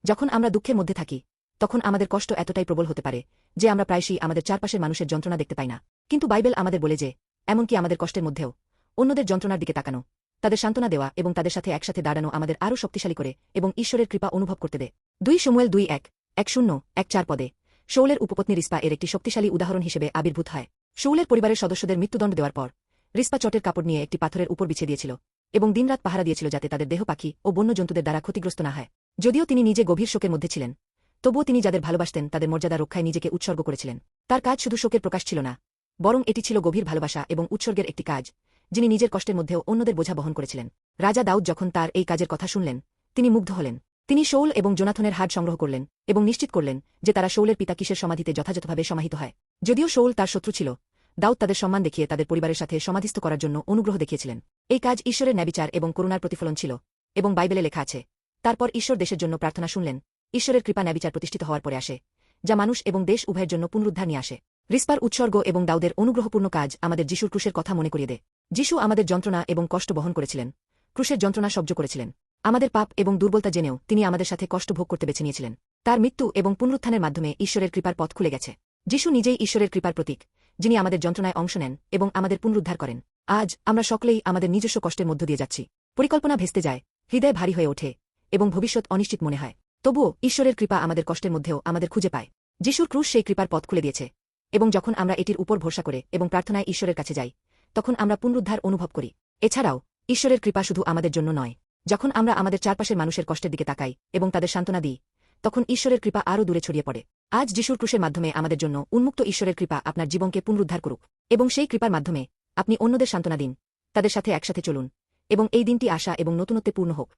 যখন আমরা দুঃখের মধ্যে থাকি তখন আমাদের কষ্ট এতটাই প্রবল হতে পারে যে আমরা প্রায়শই আমাদের চারপাশের মানুষের যন্ত্রণা দেখতে পাই না। কিন্তু বাইবেল আমাদের বলে যে এমনকি আমাদের কষ্টের মধ্যেও অন্যদের যন্ত্রণার দিকে তাকানো, তাদের সান্ত্বনা দেওয়া এবং তাদের সাথে একসাথে দাঁড়ানো আমাদের আরও শক্তিশালী করে এবং ঈশ্বরের কৃপা অনুভব করতে দেয়। 2 শমূয়েল 2:1-1:0-1:4 পদে শাউলের উপপত্নী রিস্পা এর একটি শক্তিশালী উদাহরণ হিসেবে আবির্ভূত হয়। শাউলের পরিবারের সদস্যদের মৃত্যুদণ্ড দেওয়ার পর রিস্পা চটের কাপড় নিয়ে একটি পাথরের উপর বিছিয়ে দিয়েছিল এবং দিনরাত পাহারা দিয়েছিল যাতে তাদের দেহ পাখি ও বন্য জন্তুদের দ্বারা ক্ষতিগ্রস্ত না হয়। যদিও তিনি নিজে গভীর শোকের মধ্যে ছিলেন, তবুও তিনি যাদের ভালোবাসতেন তাদের মর্যাদা রক্ষায় নিজেকে উৎসর্গ করেছিলেন। তার কাজ শুধু শোকের প্রকাশ ছিল না, বরং এটি ছিল গভীর ভালোবাসা এবং উৎসর্গের একটি কাজ, যিনি নিজের কষ্টের মধ্যেও অন্যদের বোঝা বহন করেছিলেন। রাজা দাউদ যখন তার এই কাজের কথা শুনলেন তিনি মুগ্ধ হলেন। তিনি শাউল এবং জোনাথনের হাড় সংগ্রহ করলেন এবং নিশ্চিত করলেন যে তারা শাউলের পিতা কিসের সমাধিতে যথাযথভাবে সমাহিত হয়। যদিও শাউল তার শত্রু ছিল, দাউদ তাদের সম্মান দেখিয়ে তাদের পরিবারের সাথে সমাধিস্থ করার জন্য অনুগ্রহ দেখিয়েছিলেন। এই কাজ ঈশ্বরের ন্যায়বিচার এবং করুণার প্রতিফলন ছিল এবং বাইবেলে লেখা আছে, তারপর ঈশ্বর দেশের জন্য প্রার্থনা শুনলেন। ঈশ্বরের কৃপা ন্যায়বিচার প্রতিষ্ঠিত হওয়ার পরে আসে, যা মানুষ এবং দেশ উভয়ের জন্য পুনরুদ্ধার নিয়ে আসে। রিস্পার উৎসর্গ এবং দাউদের অনুগ্রহপূর্ণ কাজ আমাদের যিশুর ক্রুশের কথা মনে করিয়ে দেয়। যিশু আমাদের যন্ত্রণা এবং কষ্ট বহন করেছিলেন, ক্রুশের যন্ত্রণা সহ্য করেছিলেন। আমাদের পাপ এবং দুর্বলতা জেনেও তিনি আমাদের সাথে কষ্ট ভোগ করতে বেছে নিয়েছিলেন। তার মৃত্যু এবং পুনরুত্থানের মাধ্যমে ঈশ্বরের কৃপার পথ খুলে গেছে। যিশু নিজেই ঈশ্বরের কৃপার প্রতীক, যিনি আমাদের যন্ত্রণায় অংশ নেন এবং আমাদের পুনরুদ্ধার করেন। আজ আমরা সকলেই আমাদের নিজস্ব কষ্টের মধ্য দিয়ে যাচ্ছি। পরিকল্পনা ভেস্তে যায়, হৃদয় ভারী হয়ে ওঠে এবং ভবিষ্যৎ অনিশ্চিত মনে হয়। তবুও ঈশ্বরের কৃপা আমাদের কষ্টের মধ্যেও আমাদের খুঁজে পায়। যিশুর ক্রুশ সেই কৃপার পথ খুলে দিয়েছে এবং যখন আমরা এটির উপর ভরসা করে এবং প্রার্থনায় ঈশ্বরের কাছে যাই তখন আমরা পুনরুদ্ধার অনুভব করি। এছাড়াও ঈশ্বরের কৃপা শুধু আমাদের জন্য নয়, যখন আমরা আমাদের চারপাশের মানুষের কষ্টের দিকে তাকাই এবং তাদের সান্ত্বনা দিই তখন ঈশ্বরের কৃপা আরও দূরে ছড়িয়ে পড়ে। আজ যিশুর ক্রুশের মাধ্যমে আমাদের জন্য উন্মুক্ত ঈশ্বরের কৃপা আপনার জীবনকে পুনরুদ্ধার করুক এবং সেই কৃপার মাধ্যমে আপনি অন্যদের সান্ত্বনা দিন, তাদের সাথে একসাথে চলুন এবং এই দিনটি আশা এবং নতুনত্বে পূর্ণ হোক।